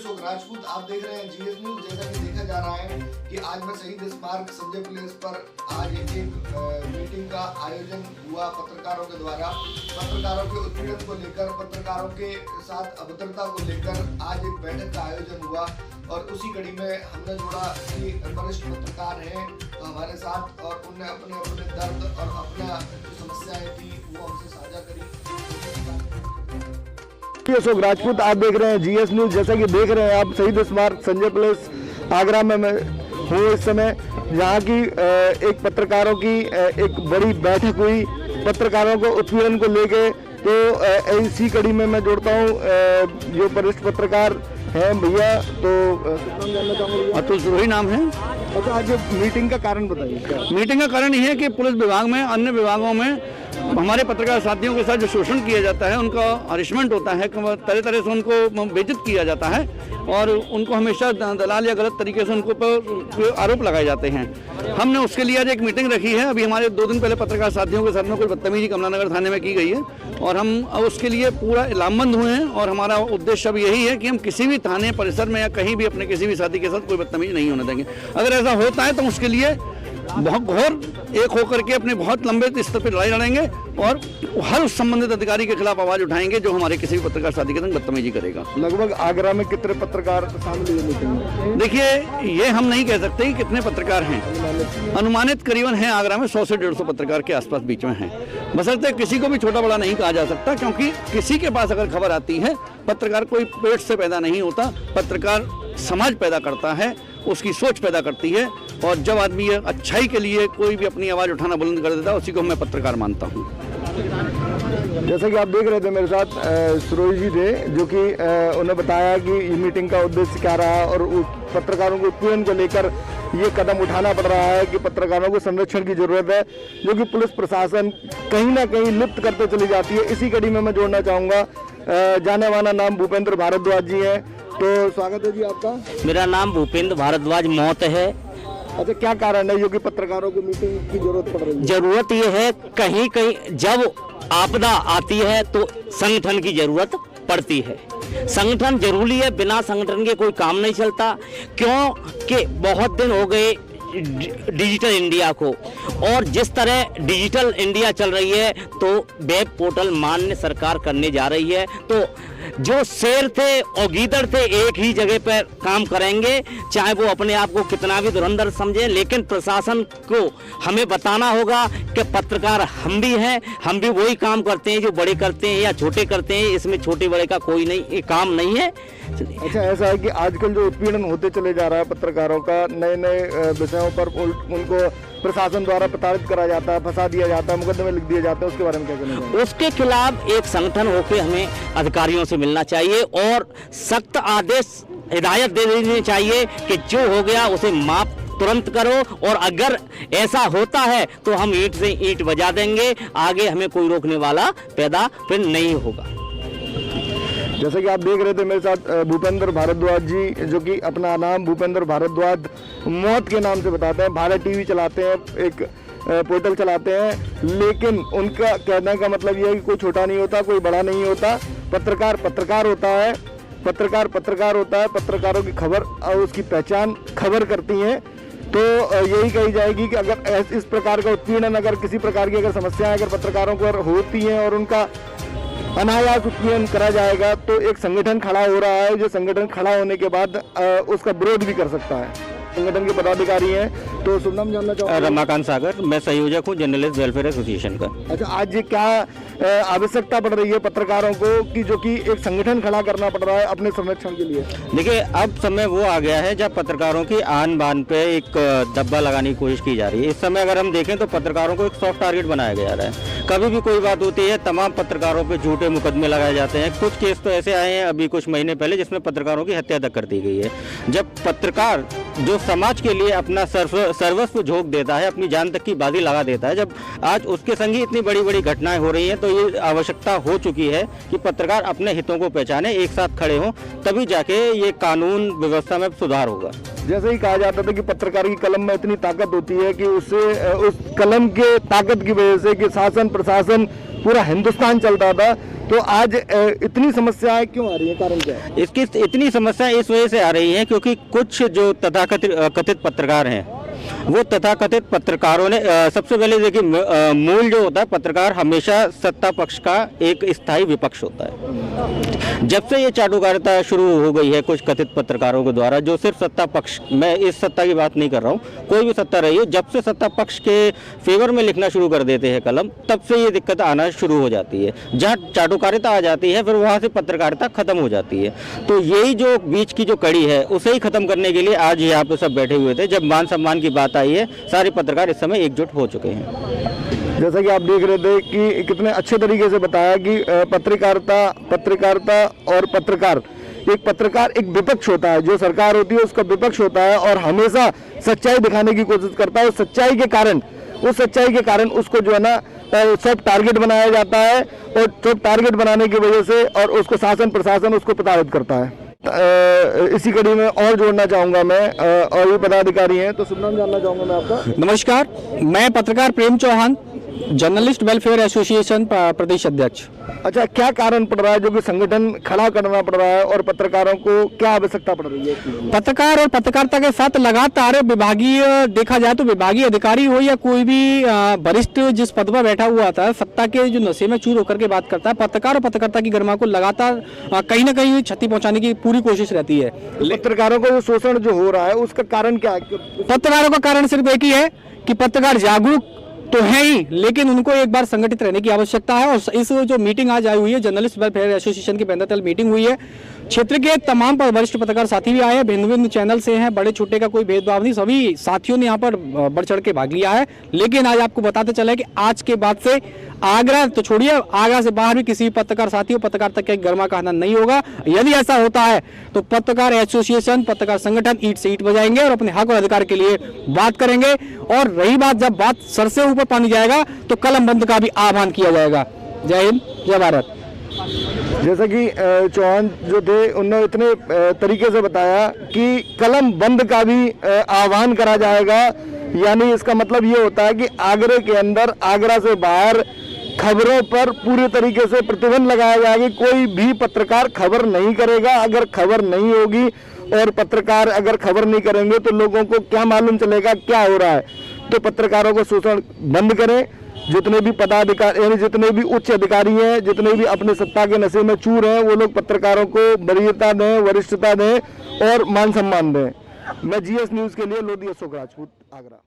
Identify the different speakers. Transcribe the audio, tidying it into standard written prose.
Speaker 1: अशोक राजपूत, आप देख रहे हैं जीएस न्यूज। जैसा कि देखा जा रहा है कि आज मैं शहीद स्मारक संजय प्लेस पर आज एक मीटिंग का आयोजन हुआ पत्रकारों के द्वारा। पत्रकारों के उत्पीड़न को लेकर, पत्रकारों के साथ अभद्रता को लेकर आज एक बैठक का आयोजन हुआ और उसी कड़ी में हमने जोड़ा कि वरिष्ठ पत्रकार हैं तो हमारे साथ, और उन्हें अपने अपने दर्द और अपना जो समस्याएं थी वो हमसे साझा करी।
Speaker 2: अशोक राजपूत, आप देख रहे हैं जीएस न्यूज। जैसा कि देख रहे हैं आप, शहीद स्मारक संजय प्लेस आगरा में मैं हूँ इस समय, जहाँ की एक पत्रकारों की एक बड़ी बैठक हुई पत्रकारों को उत्पीड़न को लेके। तो इसी कड़ी में मैं जोड़ता हूँ जो वरिष्ठ पत्रकार हैं भैया, तो जानना चाहूँगा।
Speaker 3: अतुल सुरही नाम है।
Speaker 2: अच्छा, आज मीटिंग का कारण बताइए।
Speaker 3: मीटिंग का कारण ये है कि पुलिस विभाग में, अन्य विभागों में हमारे पत्रकार साथियों के साथ जो शोषण किया जाता है, उनका हरिशमेंट होता है, तरह तरह से उनको बेइज्जत किया जाता है और उनको हमेशा दलाल या गलत तरीके से उनको पर आरोप लगाए जाते हैं। हमने उसके लिए आज एक मीटिंग रखी है। अभी हमारे 2 दिन पहले पत्रकार साथियों के साथ में कोई बदतमीजी कमलानगर थाने में की गई है और हम उसके लिए पूरा लामबंद हुए हैं और हमारा उद्देश्य अब यही है कि हम किसी भी थाने परिसर में या कहीं भी अपने किसी भी साथी के साथ कोई बदतमीजी नहीं होने देंगे। अगर ऐसा होता है तो उसके लिए बहुत घोर एक होकर के अपने बहुत लंबे स्तर पर लड़ाई लड़ेंगे और हर उस संबंधित अधिकारी के खिलाफ आवाज उठाएंगे जो हमारे किसी भी पत्रकार साथी के संग बदतमीजी करेगा।
Speaker 2: लगभग आगरा में कितने पत्रकार शामिल हुए मीटिंग में?
Speaker 3: देखिए, ये हम नहीं कह सकते कि कितने पत्रकार हैं। अनुमानित करीबन है आगरा में 100 से 150 पत्रकार के आसपास बीच में हैं। बशर्ते किसी को भी छोटा बड़ा नहीं कहा जा सकता, क्योंकि किसी के पास अगर खबर आती है, पत्रकार कोई पेट से पैदा नहीं होता। पत्रकार समाज पैदा करता है, उसकी सोच पैदा करती है और जब आदमी अच्छाई के लिए कोई भी अपनी आवाज़ उठाना बुलंद कर देता है, उसी को मैं पत्रकार मानता हूँ।
Speaker 2: जैसा कि आप देख रहे थे, मेरे साथ सुरोज जी थे, जो कि उन्हें बताया कि ये मीटिंग का उद्देश्य क्या रहा और पत्रकारों को उत्पीड़न को लेकर ये कदम उठाना पड़ रहा है कि पत्रकारों को संरक्षण की जरूरत है, जो कि पुलिस प्रशासन कहीं ना कहीं लिप्त करते चली जाती है। इसी कड़ी में मैं जोड़ना चाहूँगा, जाने माना नाम भूपेंद्र भारद्वाज जी है। तो स्वागत है जी आपका।
Speaker 4: मेरा नाम भूपेंद्र भारद्वाज मौत है।
Speaker 2: अच्छा, क्या कारण है जो कि पत्रकारों को मीटिंग की जरूरत पड़ रही है?
Speaker 4: जरूरत ये है, कहीं कहीं जब आपदा आती है तो संगठन की जरूरत पड़ती है। संगठन जरूरी है, बिना संगठन के कोई काम नहीं चलता। क्यों कि बहुत दिन हो गए डिजिटल इंडिया को, और जिस तरह डिजिटल इंडिया चल रही है तो वेब पोर्टल मान्य सरकार करने जा रही है। तो जो शेर थे और गीदड़ थे एक ही जगह पर काम करेंगे, चाहे वो अपने आप को कितना भी धुरंधर समझे, लेकिन प्रशासन को हमें बताना होगा कि पत्रकार हम भी हैं, हम भी वही काम करते हैं जो बड़े करते हैं या छोटे करते हैं। इसमें छोटे बड़े का कोई नहीं काम नहीं है।
Speaker 2: अच्छा, ऐसा है कि आजकल जो उत्पीड़न होते चले जा रहा है पत्रकारों का, नए नए विषयों पर उनको प्रशासन द्वारा प्रताड़ित करा जाता है, फंसा दिया जाता है, मुकदमे लिख दिए जाते हैं, उसके बारे में क्या कहना चाहिए?
Speaker 4: उसके खिलाफ एक संगठन होकर हमें अधिकारियों से मिलना चाहिए और सख्त आदेश, हिदायत दे देनी चाहिए कि जो हो गया उसे माफ तुरंत करो, और अगर ऐसा होता है तो हम ईंट से ईंट बजा देंगे। आगे हमें कोई रोकने वाला पैदा फिर नहीं होगा।
Speaker 2: जैसे कि आप देख रहे थे मेरे साथ भूपेंद्र भारद्वाज जी, जो कि अपना नाम भूपेंद्र भारद्वाज मौत के नाम से बताते हैं। भारत टीवी चलाते हैं, एक पोर्टल चलाते हैं, लेकिन उनका कहने का मतलब यह है कि कोई छोटा नहीं होता, कोई बड़ा नहीं होता। पत्रकार पत्रकार होता है, पत्रकार पत्रकार होता है। पत्रकारों की खबर और उसकी पहचान खबर करती हैं। तो यही कही जाएगी कि अगर इस प्रकार का उत्पीड़न, अगर किसी प्रकार की अगर समस्याएं अगर पत्रकारों को होती हैं और उनका अनायास उत्पीड़न करा जाएगा, तो एक संगठन खड़ा हो रहा है, जो संगठन खड़ा होने के बाद उसका विरोध भी कर सकता है। संगठन के पदाधिकारी हैं, तो शुभ नाम जानना चाहूँगा।
Speaker 4: रमाकांत सागर, मैं संयोजक हूँ जर्नलिस्ट वेलफेयर एसोसिएशन का।
Speaker 2: अच्छा, आज क्या आवश्यकता पड़ रही है पत्रकारों को कि जो कि एक संगठन खड़ा करना पड़ रहा है अपने संरक्षण के लिए?
Speaker 5: देखिए, अब समय वो आ गया है जब पत्रकारों की आन बान पे एक दब्बा लगाने की कोशिश की जा रही है। इस समय अगर हम देखें तो पत्रकारों को एक सॉफ्ट टारगेट बनाया जा रहा है। कभी भी कोई बात होती है, तमाम पत्रकारों पे झूठे मुकदमे लगाए जाते हैं। कुछ केस तो ऐसे आए हैं अभी कुछ महीने पहले जिसमें पत्रकारों की हत्या तक कर दी गई है। जब पत्रकार जो समाज के लिए अपना सर्वस्व झोंक देता है, अपनी जान तक की बाजी लगा देता है, जब आज उसके संग ही इतनी बड़ी बड़ी घटनाएं हो रही हैं, तो ये आवश्यकता हो चुकी है कि पत्रकार अपने हितों को पहचाने, एक साथ खड़े हों, तभी जाके ये कानून व्यवस्था में सुधार होगा।
Speaker 2: जैसे ही कहा जाता था कि पत्रकार की कलम में इतनी ताकत होती है कि उससे उस कलम के ताकत की वजह से कि शासन प्रशासन पूरा हिंदुस्तान चलता था, तो आज इतनी समस्याएं क्यों आ रही है, कारण क्या है?
Speaker 5: इसकी इतनी समस्या इस वजह से आ रही है क्योंकि कुछ जो तथाकथित पत्रकार हैं, वो तथाकथित पत्रकारों ने सबसे पहले देखिए, मूल जो होता है पत्रकार हमेशा सत्ता पक्ष का एक स्थायी विपक्ष होता है। जब से ये चाटुकारिता शुरू हो गई है कुछ कथित पत्रकारों के द्वारा, जो सिर्फ सत्ता पक्ष, मैं इस सत्ता की बात नहीं कर रहा हूँ, कोई भी सत्ता रही हो, जब से सत्ता पक्ष के फेवर में लिखना शुरू कर देते हैं कलम, तब से ये दिक्कत आना शुरू हो जाती है। जहाँ चाटुकारिता आ जाती है फिर वहाँ से पत्रकारिता खत्म हो जाती है। तो यही जो बीच की जो कड़ी है उसे ही खत्म करने के लिए आज यहाँ पे सब बैठे हुए थे। जब मान सम्मान की बात आई है, सारे पत्रकार इस समय एकजुट हो चुके हैं।
Speaker 2: जैसा कि आप देख रहे थे कि कितने अच्छे तरीके से बताया कि पत्रकारिता और पत्रकार, एक पत्रकार एक विपक्ष होता है, जो सरकार होती है उसका विपक्ष होता है और हमेशा सच्चाई दिखाने की कोशिश करता है। उस सच्चाई के कारण उसको जो है ना सब टारगेट बनाया जाता है और सब टारगेट बनाने की वजह से और उसको शासन प्रशासन उसको प्रताड़ित करता है। इसी कड़ी में और जोड़ना चाहूंगा मैं, और ये पदाधिकारी हैं, तो शुभ नाम जानना चाहूंगा मैं आपका।
Speaker 6: नमस्कार, मैं पत्रकार प्रेम चौहान, जर्नलिस्ट वेलफेयर एसोसिएशन प्रदेश अध्यक्ष।
Speaker 2: अच्छा, क्या कारण पड़ रहा है जो कि संगठन खड़ा करना पड़ रहा है और पत्रकारों को क्या आवश्यकता पड़ रही है?
Speaker 6: पत्रकार और पत्रकारिता के साथ लगातार विभागीय, देखा जाए तो विभागीय अधिकारी हो या कोई भी वरिष्ठ जिस पद पर बैठा हुआ था, सत्ता के जो नशे में चूर होकर के बात करता है, पत्रकार और पत्रकारिता की गरिमा को लगातार कहीं ना कहीं क्षति पहुंचाने की पूरी कोशिश रहती है।
Speaker 2: पत्रकारों को शोषण जो हो रहा है उसका कारण क्या है?
Speaker 6: पत्रकारों का कारण सिर्फ एक ही है कि पत्रकार जागरूक तो है ही, लेकिन उनको एक बार संगठित रहने की आवश्यकता है। और इस जो मीटिंग आज आई हुई है, जर्नलिस्ट वेलफेयर एसोसिएशन की बैनर तले मीटिंग हुई है। क्षेत्र के तमाम वरिष्ठ पत्रकार साथी भी आए हैं, भिन्न भिन्न चैनल से हैं, बड़े छोटे का कोई भेदभाव नहीं, सभी साथियों ने यहाँ पर बढ़ चढ़ के भाग लिया है। लेकिन आज आपको बताते चले कि आज के बाद से आगरा तो छोड़िए, आगरा से बाहर भी किसी पत्रकार साथियों पत्रकारिता के गर्मा कहना नहीं होगा। यदि ऐसा होता है तो पत्रकार एसोसिएशन, पत्रकार संगठन ईंट से ईंट बजाएंगे और अपने हक और अधिकार के लिए बात करेंगे। और रही बात, जब बात सर से ऊपर पानी जाएगा तो कलम बंद का भी आह्वान किया जाएगा। जय हिंद, जय भारत।
Speaker 2: जैसा कि चौहान जो थे उन्होंने इतने तरीके से बताया कि कलम बंद का भी आह्वान करा जाएगा, यानी इसका मतलब ये होता है कि आगरा के अंदर, आगरा से बाहर खबरों पर पूरी तरीके से प्रतिबंध लगाया जाएगा। कोई भी पत्रकार खबर नहीं करेगा। अगर खबर नहीं होगी और पत्रकार अगर खबर नहीं करेंगे तो लोगों को क्या मालूम चलेगा क्या हो रहा है। तो पत्रकारों को शोषण बंद करें। जितने भी पदाधिकारी, यानी जितने भी उच्च अधिकारी हैं, जितने भी अपने सत्ता के नशे में चूर हैं, वो लोग पत्रकारों को वरीयता दें, वरिष्ठता दें और मान सम्मान दें। मैं जीएस न्यूज़ के लिए लोधी अशोक राजपूत, आगरा।